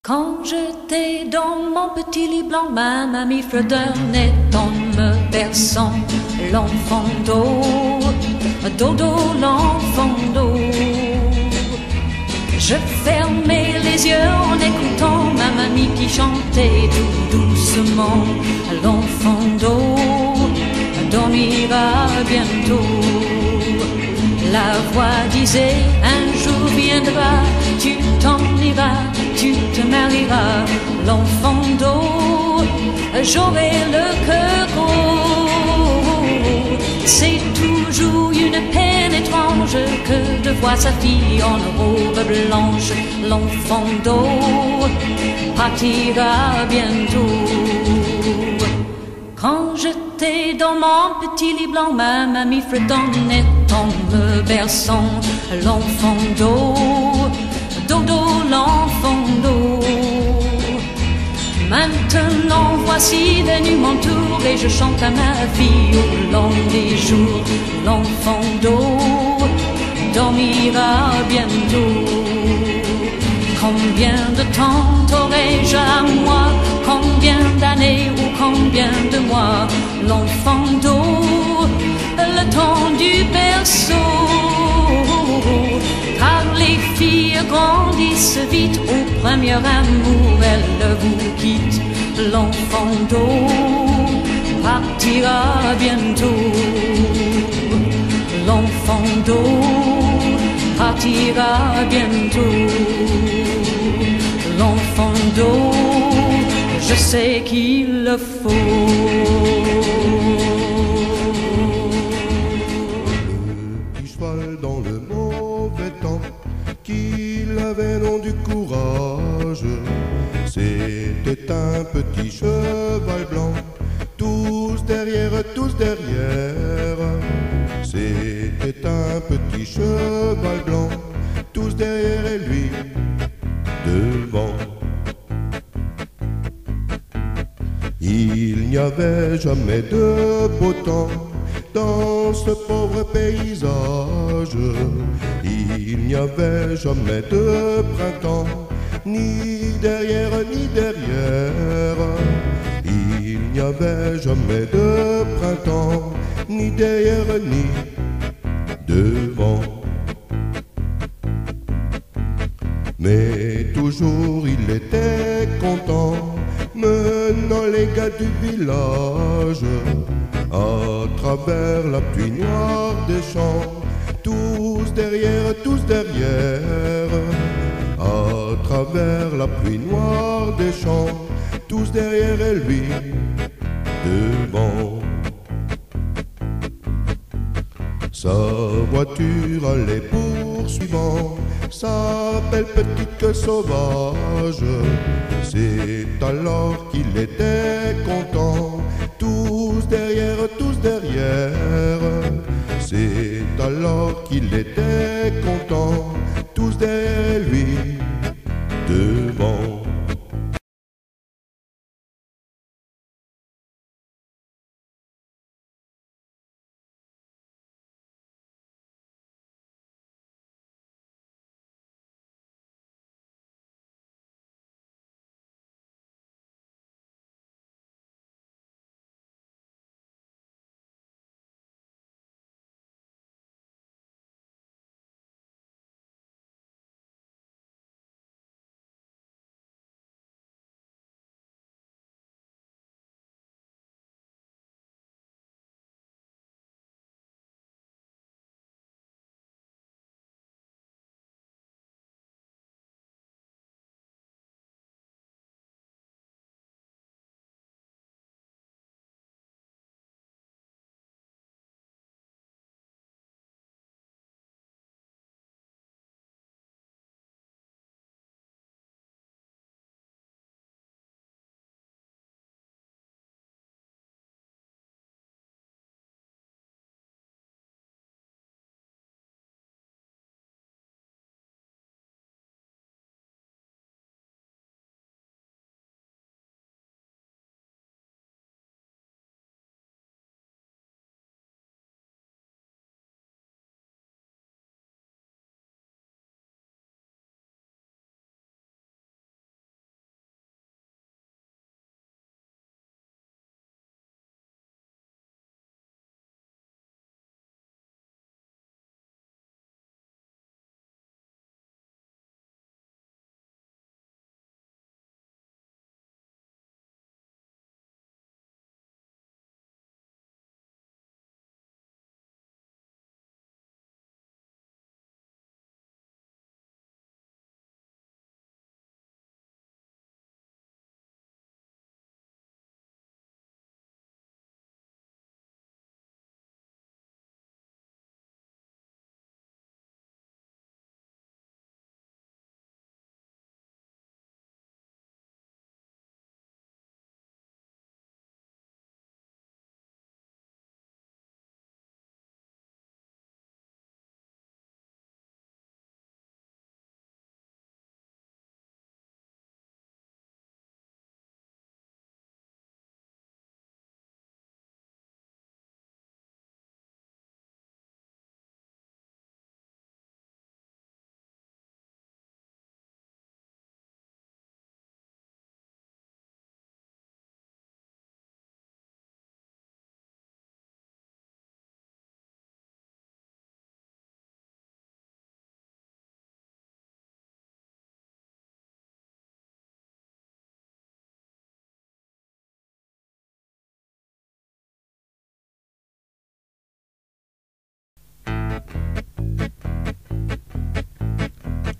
Quand j'étais dans mon petit lit blanc, ma mamie fredonnait en me berçant l'enfant d'eau, dodo, l'enfant d'eau. Je fermais les yeux en écoutant ma mamie qui chantait tout doucement. L'enfant d'eau dormira bientôt. La voix disait un jour viendra, tu t'en iras, tu te marieras. L'enfant d'eau, j'aurai le cœur gros. C'est toujours une peine étrange que de voir sa fille en robe blanche. L'enfant d'eau partira bientôt. Quand j'étais dans mon petit lit blanc, ma mamie fredonnait en me berçant. L'enfant d'eau, dodo, l'enfant d'eau. Maintenant voici venu mon tour et je chante à ma vie au long des jours. L'enfant d'eau dormira bientôt. Combien de temps t'aurai-je à moi? Combien d'années ou combien de mois? L'enfant d'eau, le temps du berceau. Car les filles grandissent vite, au premier amour elles vous quittent. L'enfant d'eau partira bientôt. L'enfant d'eau partira bientôt. L'enfant d'eau, je sais qu'il le faut. Le petit cheval dans le mauvais temps, qu'il avait non du courage. C'était un petit cheval blanc, tous derrière, tous derrière. C'était un petit cheval blanc, tous derrière et lui devant. Il n'y avait jamais de beau temps dans ce pauvre paysage. Il n'y avait jamais de printemps, ni derrière ni derrière. Il n'y avait jamais de printemps, ni derrière ni devant. Mais toujours il était content, menant les gars du village à travers la pluie noire des champs, tous derrière, tous derrière. À travers la pluie noire des champs, tous derrière et lui devant. Sa voiture allait poursuivant sa belle petite queue sauvage. C'est alors qu'il était content, tous derrière, tous derrière. C'est alors qu'il était content, tous derrière lui devant.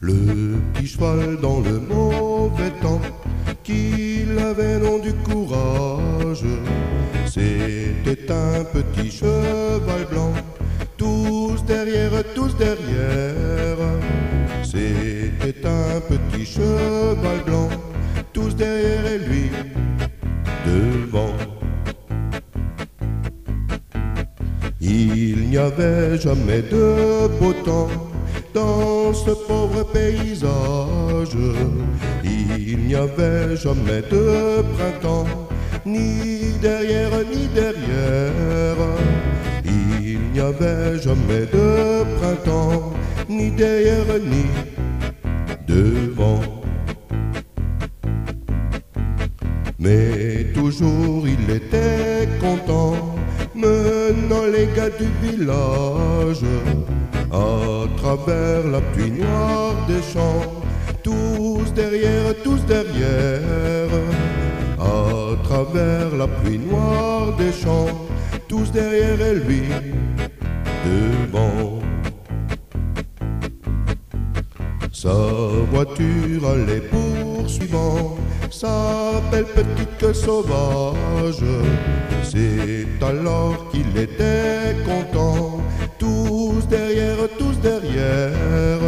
Le petit cheval dans le mauvais temps, qu'il avait non du courage. C'était un petit cheval blanc, tous derrière, tous derrière. C'était un petit cheval blanc, tous derrière lui, devant. Il n'y avait jamais de beau temps dans ce pauvre paysage. Il n'y avait jamais de printemps, ni derrière, ni derrière. Il n'y avait jamais de printemps, ni derrière, ni devant. Mais toujours il était content, menant les gars du village à travers la pluie noire des champs, tous derrière, tous derrière. À travers la pluie noire des champs, tous derrière et lui devant. Sa voiture allait poursuivant sa belle petite queue sauvage. C'est alors qu'il était content, tous derrière, tous derrière.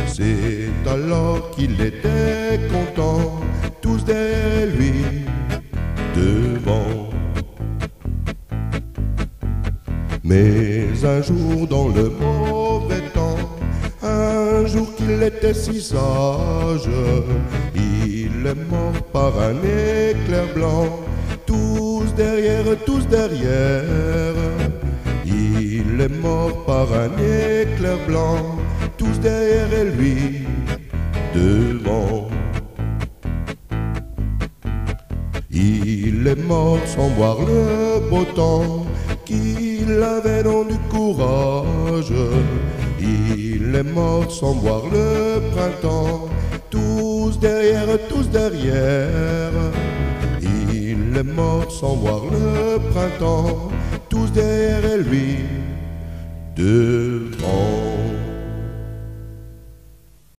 C'est alors qu'il était content, tous derrière lui, devant. Mais un jour dans le mauvais temps, un jour qu'il était si sage, il est mort par un éclair blanc, tous derrière, tous derrière. Il est mort par un éclair blanc, tous derrière lui, devant. Il est mort sans voir le beau temps, qu'il avait dans du courage. Il est mort sans voir le printemps, tous derrière, tous derrière. Il est mort sans voir le printemps, tous derrière lui, devant.